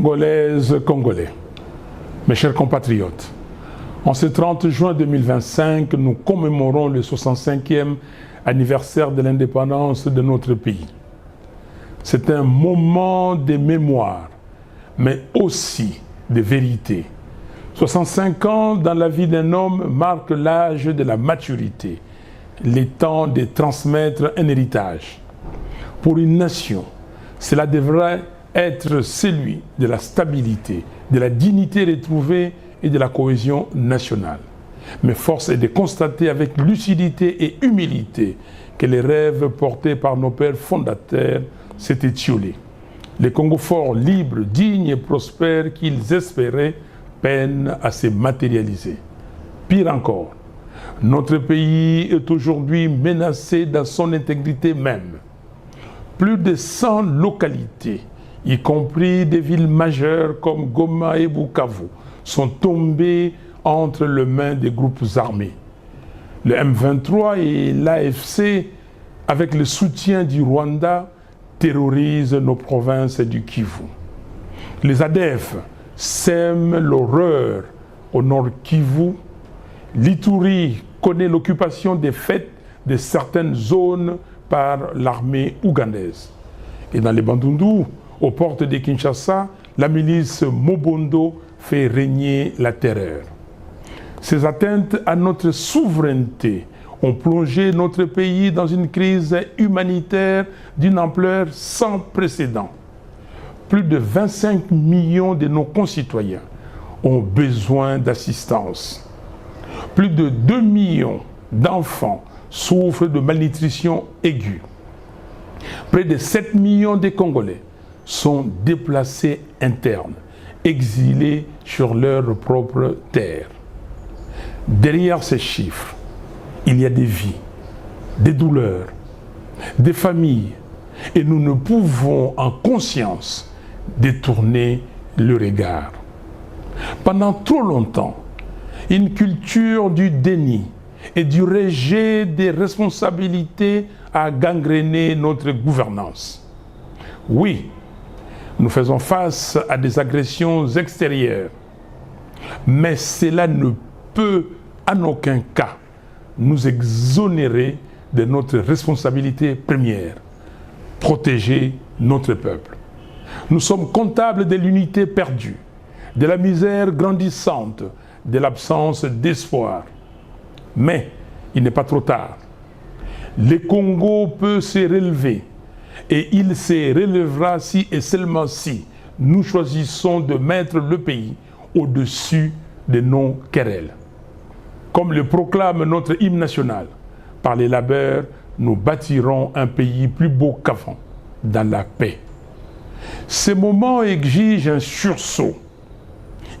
Congolaises, Congolais, mes chers compatriotes, en ce 30 juin 2025, nous commémorons le 65e anniversaire de l'indépendance de notre pays. C'est un moment de mémoire, mais aussi de vérité. 65 ans dans la vie d'un homme marque l'âge de la maturité, le temps de transmettre un héritage. Pour une nation, cela devrait être celui de la stabilité, de la dignité retrouvée et de la cohésion nationale. Mais force est de constater avec lucidité et humilité que les rêves portés par nos pères fondateurs s'étaient étiolés. Les Congo forts, libres, dignes et prospères qu'ils espéraient peinent à se matérialiser. Pire encore, notre pays est aujourd'hui menacé dans son intégrité même. Plus de 100 localités, y compris des villes majeures comme Goma et Bukavu, sont tombées entre les mains des groupes armés. Le M23 et l'AFC, avec le soutien du Rwanda, terrorisent nos provinces du Kivu. Les ADF sèment l'horreur au nord Kivu. L'Ituri connaît l'occupation des fêtes de certaines zones par l'armée ougandaise. Et dans les Bandundu, aux portes de Kinshasa, la milice Mobondo fait régner la terreur. Ces atteintes à notre souveraineté ont plongé notre pays dans une crise humanitaire d'une ampleur sans précédent. Plus de 25 millions de nos concitoyens ont besoin d'assistance. Plus de 2 millions d'enfants souffrent de malnutrition aiguë. Près de 7 millions de Congolais sont déplacés internes, exilés sur leur propre terre. Derrière ces chiffres, il y a des vies, des douleurs, des familles, et nous ne pouvons en conscience détourner le regard. Pendant trop longtemps, une culture du déni et du rejet des responsabilités a gangréné notre gouvernance. Oui, nous faisons face à des agressions extérieures, mais cela ne peut en aucun cas nous exonérer de notre responsabilité première, protéger notre peuple. Nous sommes comptables de l'unité perdue, de la misère grandissante, de l'absence d'espoir. Mais il n'est pas trop tard. Le Congo peut se relever et il se relèvera si et seulement si nous choisissons de mettre le pays au-dessus de nos querelles. Comme le proclame notre hymne national, par les labeurs, nous bâtirons un pays plus beau qu'avant, dans la paix. Ce moment exige un sursaut.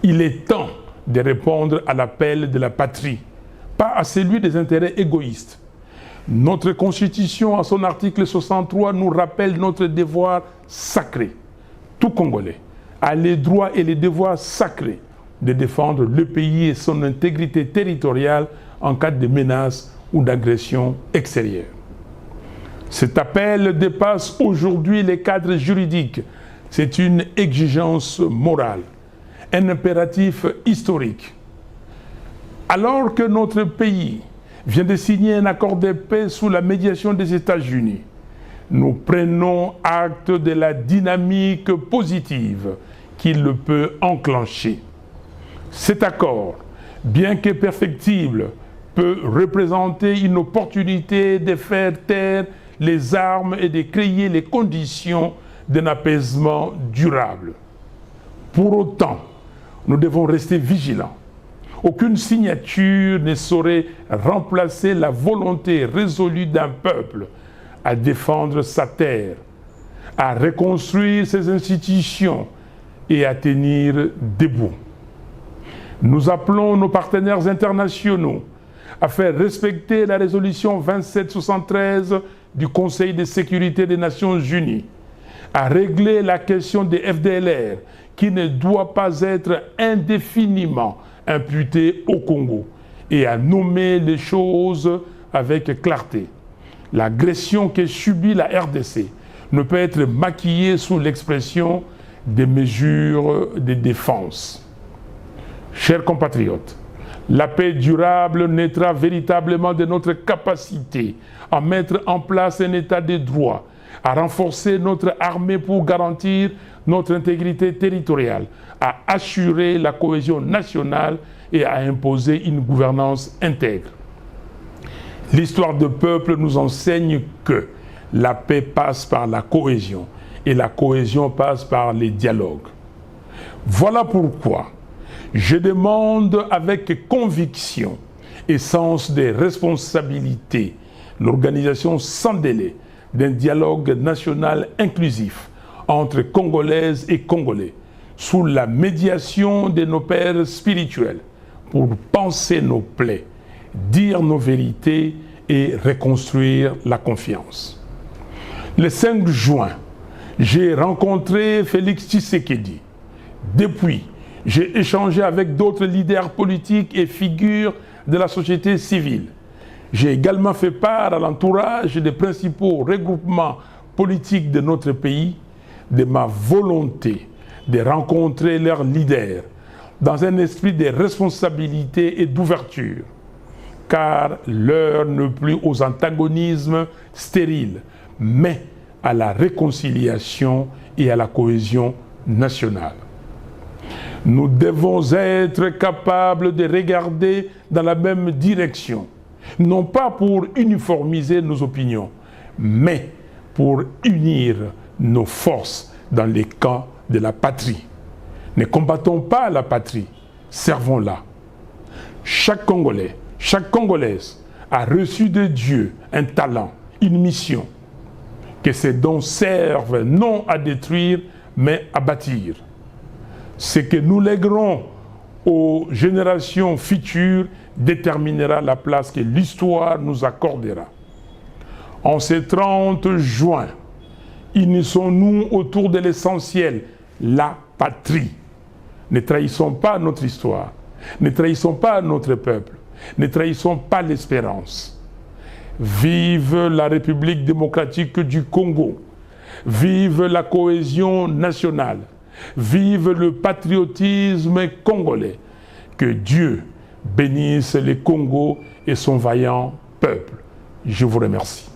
Il est temps de répondre à l'appel de la patrie, pas à celui des intérêts égoïstes. Notre Constitution, à son article 63, nous rappelle notre devoir sacré. Tout Congolais a les droits et les devoirs sacrés de défendre le pays et son intégrité territoriale en cas de menace ou d'agression extérieure. Cet appel dépasse aujourd'hui les cadres juridiques. C'est une exigence morale, un impératif historique. Alors que notre pays vient de signer un accord de paix sous la médiation des États-Unis, nous prenons acte de la dynamique positive qu'il peut enclencher. Cet accord, bien que perfectible, peut représenter une opportunité de faire taire les armes et de créer les conditions d'un apaisement durable. Pour autant, nous devons rester vigilants. Aucune signature ne saurait remplacer la volonté résolue d'un peuple à défendre sa terre, à reconstruire ses institutions et à tenir debout. Nous appelons nos partenaires internationaux à faire respecter la résolution 2773 du Conseil de sécurité des Nations Unies, à régler la question des FDLR qui ne doit pas être indéfiniment imputée au Congo et à nommer les choses avec clarté. L'agression que subit la RDC ne peut être maquillée sous l'expression des mesures de défense. Chers compatriotes, la paix durable naîtra véritablement de notre capacité à mettre en place un état de droit, à renforcer notre armée pour garantir notre intégrité territoriale, à assurer la cohésion nationale et à imposer une gouvernance intègre. L'histoire de peuple nous enseigne que la paix passe par la cohésion et la cohésion passe par les dialogues. Voilà pourquoi je demande avec conviction et sens des responsabilités l'organisation sans délai d'un dialogue national inclusif entre Congolaises et Congolais sous la médiation de nos pères spirituels pour penser nos plaies, dire nos vérités et reconstruire la confiance. Le 5 juin, j'ai rencontré Félix Tshisekedi. Depuis, j'ai échangé avec d'autres leaders politiques et figures de la société civile. J'ai également fait part à l'entourage des principaux regroupements politiques de notre pays de ma volonté de rencontrer leurs leaders dans un esprit de responsabilité et d'ouverture, car l'heure n'est plus aux antagonismes stériles, mais à la réconciliation et à la cohésion nationale. Nous devons être capables de regarder dans la même direction, non pas pour uniformiser nos opinions, mais pour unir nos forces dans les camps de la patrie. Ne combattons pas la patrie, servons-la. Chaque Congolais, chaque Congolaise a reçu de Dieu un talent, une mission. Que ces dons servent non à détruire, mais à bâtir. Ce que nous léguerons aux générations futures déterminera la place que l'histoire nous accordera. En ce 30 juin, unissons-nous autour de l'essentiel, la patrie. Ne trahissons pas notre histoire, ne trahissons pas notre peuple, ne trahissons pas l'espérance. Vive la République démocratique du Congo, vive la cohésion nationale, vive le patriotisme congolais. Que Dieu bénisse le Congo et son vaillant peuple. Je vous remercie.